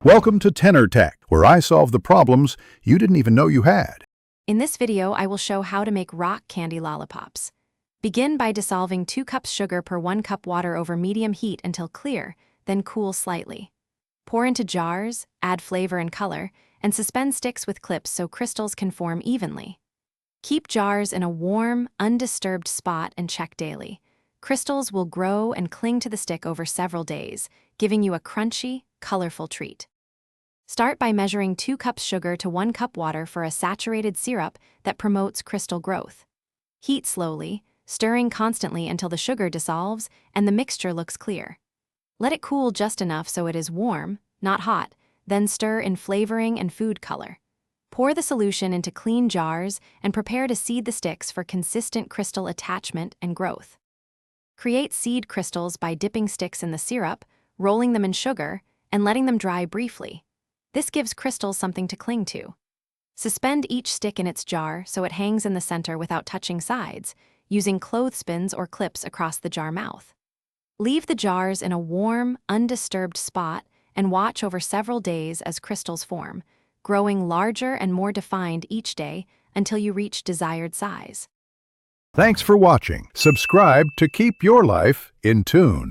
Welcome to Tenor Tech, where I solve the problems you didn't even know you had. In this video, I will show how to make rock candy lollipops. Begin by dissolving 2 cups sugar per 1 cup water over medium heat until clear, then cool slightly. Pour into jars, add flavor and color, and suspend sticks with clips so crystals can form evenly. Keep jars in a warm, undisturbed spot and check daily. Crystals will grow and cling to the stick over several days, giving you a crunchy, colorful treat. Start by measuring 2 cups sugar to 1 cup water for a saturated syrup that promotes crystal growth. Heat slowly, stirring constantly until the sugar dissolves and the mixture looks clear. Let it cool just enough so it is warm, not hot, then stir in flavoring and food color. Pour the solution into clean jars and prepare to seed the sticks for consistent crystal attachment and growth. Create seed crystals by dipping sticks in the syrup, rolling them in sugar, and letting them dry briefly. This gives crystals something to cling to. Suspend each stick in its jar so it hangs in the center without touching sides, using clothespins or clips across the jar mouth. Leave the jars in a warm, undisturbed spot and watch over several days as crystals form, growing larger and more defined each day until you reach desired size. Thanks for watching. Subscribe to keep your life in tune.